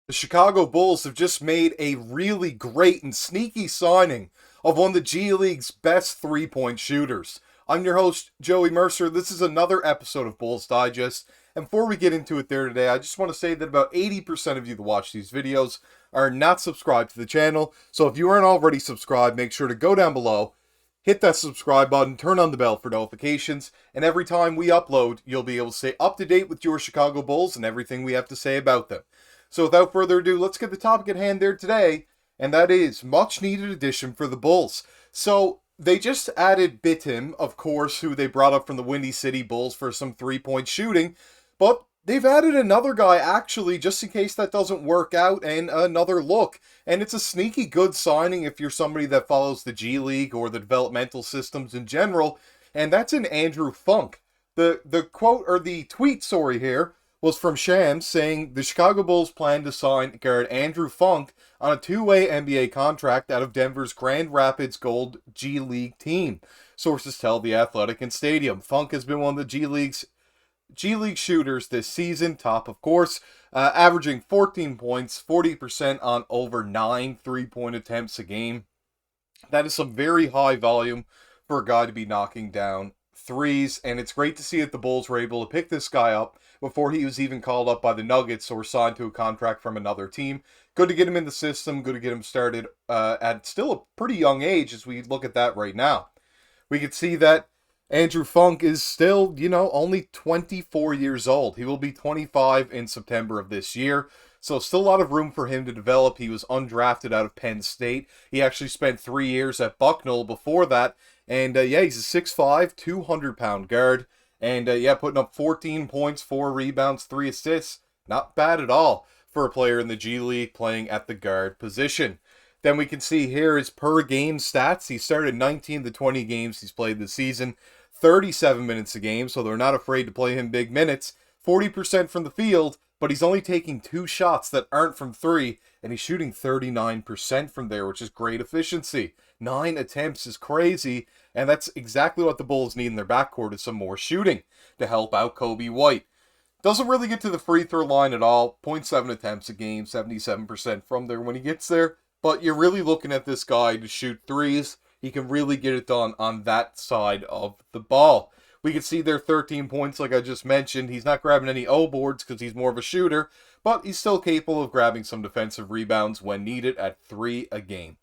The Chicago Bulls have just made a really great and sneaky signing of one of the G League's best three-point shooters. I'm your host, Joey Mercer. This is another episode of Bulls Digest. And before we get into it there today, I just want to say that about 80% of you that watch these videos are not subscribed to the channel. So if you aren't already subscribed, make sure to go down below, hit that subscribe button, turn on the bell for notifications, and every time we upload, you'll be able to stay up to date with your Chicago Bulls and everything we have to say about them. So without further ado, let's get the topic at hand there today, and that is much needed addition for the Bulls. So they just added Bitim, of course, who they brought up from the Windy City Bulls for some three-point shooting, but they've added another guy actually just in case that doesn't work out, and another look. And it's a sneaky good signing if you're somebody that follows the G League or the developmental systems in general, and that's in Andrew Funk. The quote, or the tweet, sorry, here was from Shams saying the Chicago Bulls plan to sign guard Andrew Funk on a two-way NBA contract out of Denver's Grand Rapids Gold G League team. Sources tell The Athletic and Stadium. Funk has been one of the G League shooters this season, top of course, averaging 14 points, 40% on over 9 three-point attempts a game. That is some very high volume for a guy to be knocking down threes, and it's great to see that the Bulls were able to pick this guy up before he was even called up by the Nuggets or signed to a contract from another team. Good to get him in the system, good to get him started at still a pretty young age as we look at that right now. We can see that Andrew Funk is still, only 24 years old. He will be 25 in September of this year. So still a lot of room for him to develop. He was undrafted out of Penn State. He actually spent 3 years at Bucknell before that. And he's a 6'5", 200-pound guard. And putting up 14 points, 4 rebounds, 3 assists. Not bad at all for a player in the G League playing at the guard position. Then we can see here his per game stats. He started 19 to 20 games he's played this season. 37 minutes a game, so they're not afraid to play him big minutes. 40% from the field, but he's only taking 2 shots that aren't from 3, and he's shooting 39% from there, which is great efficiency. 9 attempts is crazy, and that's exactly what the Bulls need in their backcourt is some more shooting to help out Kobe White. Doesn't really get to the free throw line at all. 0.7 attempts a game, 77% from there when he gets there, but you're really looking at this guy to shoot threes. He can really get it done on that side of the ball. We can see there 13 points like I just mentioned. He's not grabbing any O boards because he's more of a shooter, but he's still capable of grabbing some defensive rebounds when needed at 3 a game.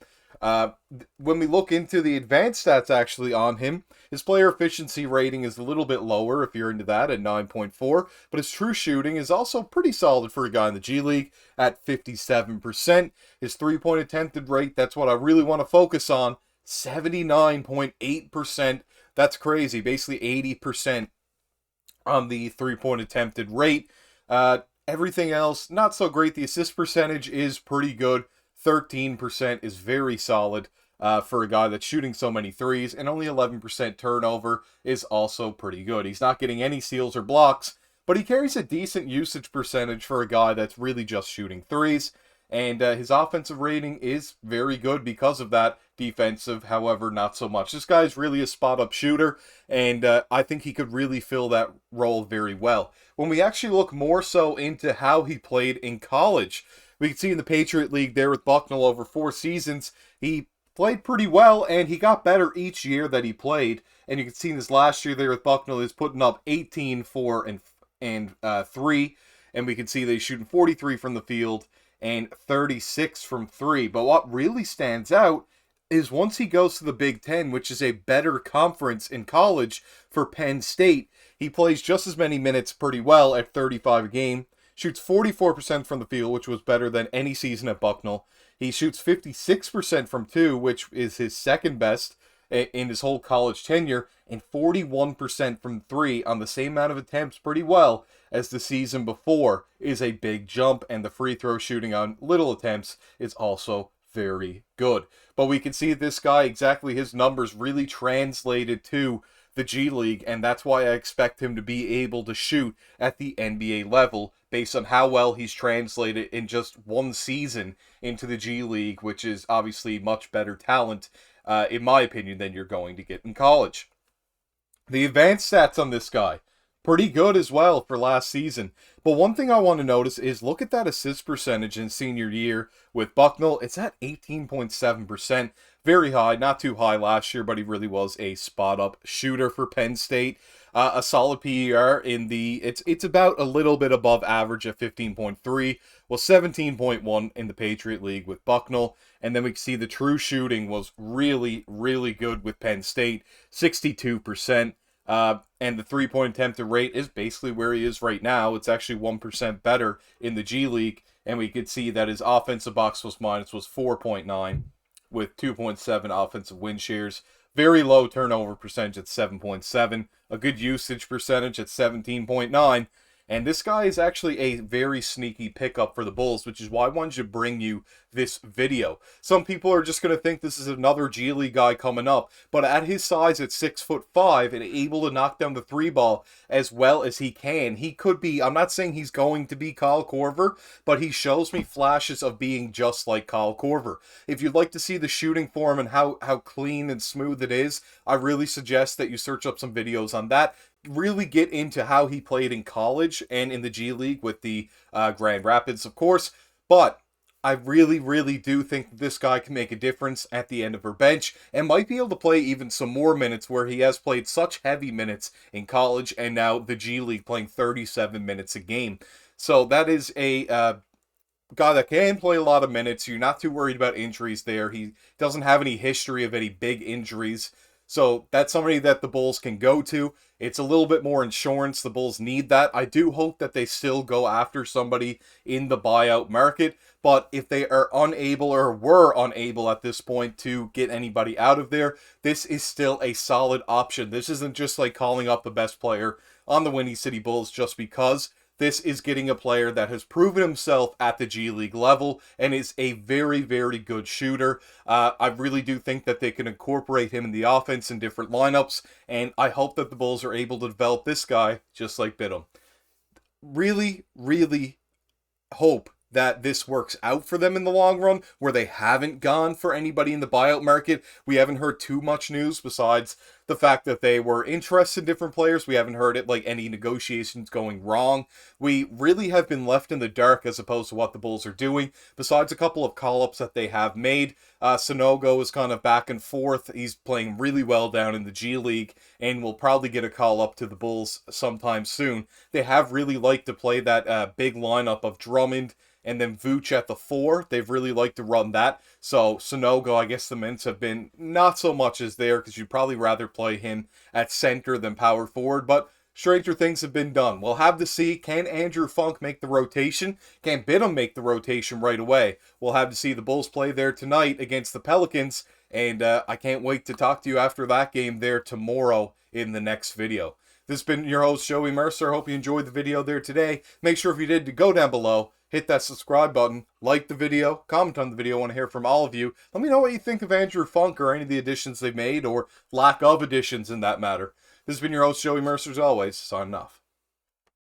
When we look into the advanced stats actually on him, his player efficiency rating is a little bit lower if you're into that at 9.4, but his true shooting is also pretty solid for a guy in the G League at 57%. His three-point attempted rate, that's what I really want to focus on, 79.8%. That's crazy. Basically 80% on the three-point attempted rate. Everything else, not so great. The assist percentage is pretty good. 13% is very solid for a guy that's shooting so many threes. And only 11% turnover is also pretty good. He's not getting any steals or blocks, but he carries a decent usage percentage for a guy that's really just shooting threes. And his offensive rating is very good because of that. Defensive, however, not so much. This guy's really a spot-up shooter, and I think he could really fill that role very well. When we actually look more so into how he played in college, we can see in the Patriot League there with Bucknell over 4 seasons, he played pretty well, and he got better each year that he played. And you can see in his last year there with Bucknell, he's putting up 18, 4, and 3. And we can see that he's shooting 43 from the field and 36 from 3. But what really stands out is once he goes to the Big Ten, which is a better conference in college for Penn State, he plays just as many minutes pretty well at 35 a game, shoots 44% from the field, which was better than any season at Bucknell. He shoots 56% from 2, which is his second best in his whole college tenure, and 41% from 3 on the same amount of attempts pretty well as the season before is a big jump, and the free throw shooting on little attempts is also very good. But we can see this guy, exactly his numbers really translated to the G League, and that's why I expect him to be able to shoot at the NBA level based on how well he's translated in just 1 season into the G League, which is obviously much better talent, in my opinion, than you're going to get in college. The advanced stats on this guy, Pretty good as well for last season. But one thing I want to notice is look at that assist percentage in senior year with Bucknell. It's at 18.7%. Very high, not too high last year, but he really was a spot-up shooter for Penn State. A solid PER in the, it's about a little bit above average at 15.3. Well, 17.1 in the Patriot League with Bucknell. And then we can see the true shooting was really, really good with Penn State, 62%. And the three-point attempted rate is basically where he is right now. It's actually 1% better in the G League. And we could see that his offensive box plus minus was 4.9 with 2.7 offensive win shares. Very low turnover percentage at 7.7. A good usage percentage at 17.9. And this guy is actually a very sneaky pickup for the Bulls, which is why I wanted to bring you this video. Some people are just going to think this is another G League guy coming up, but at his size at 6'5" and able to knock down the three ball as well as he can, he could be, I'm not saying he's going to be Kyle Korver, but he shows me flashes of being just like Kyle Korver. If you'd like to see the shooting form and how clean and smooth it is, I really suggest that you search up some videos on that. Really get into how he played in college and in the G League with the Grand Rapids, of course. But I really, really do think that this guy can make a difference at the end of her bench and might be able to play even some more minutes where he has played such heavy minutes in college and now the G League playing 37 minutes a game. So that is a guy that can play a lot of minutes. You're not too worried about injuries there. He doesn't have any history of any big injuries. So that's somebody that the Bulls can go to. It's a little bit more insurance. The Bulls need that. I do hope that they still go after somebody in the buyout market. But if they are unable or were unable at this point to get anybody out of there, this is still a solid option. This isn't just like calling up the best player on the Windy City Bulls just because. This is getting a player that has proven himself at the G League level and is a very, very good shooter. I really do think that they can incorporate him in the offense in different lineups, and I hope that the Bulls are able to develop this guy just like Bidham. Really, really hope that this works out for them in the long run, where they haven't gone for anybody in the buyout market. We haven't heard too much news besides the fact that they were interested in different players. We haven't heard it like any negotiations going wrong. We really have been left in the dark as opposed to what the Bulls are doing, besides a couple of call-ups that they have made. Sonogo is kind of back and forth. He's playing really well down in the G League and will probably get a call-up to the Bulls sometime soon. They have really liked to play that big lineup of Drummond and then Vooch at the 4. They've really liked to run that. So Sonogo, I guess the mints have been not so much as there because you'd probably rather play him at center than power forward. But stranger things have been done. We'll have to see, can Andrew Funk make the rotation? Can Bidham make the rotation right away? We'll have to see. The Bulls play there tonight against the Pelicans. And I can't wait to talk to you after that game there tomorrow in the next video. This has been your host, Joey Mercer. Hope you enjoyed the video there today. Make sure if you did to go down below, hit that subscribe button, like the video, comment on the video. I want to hear from all of you. Let me know what you think of Andrew Funk or any of the additions they've made or lack of additions in that matter. This has been your host, Joey Mercer, as always, signing off.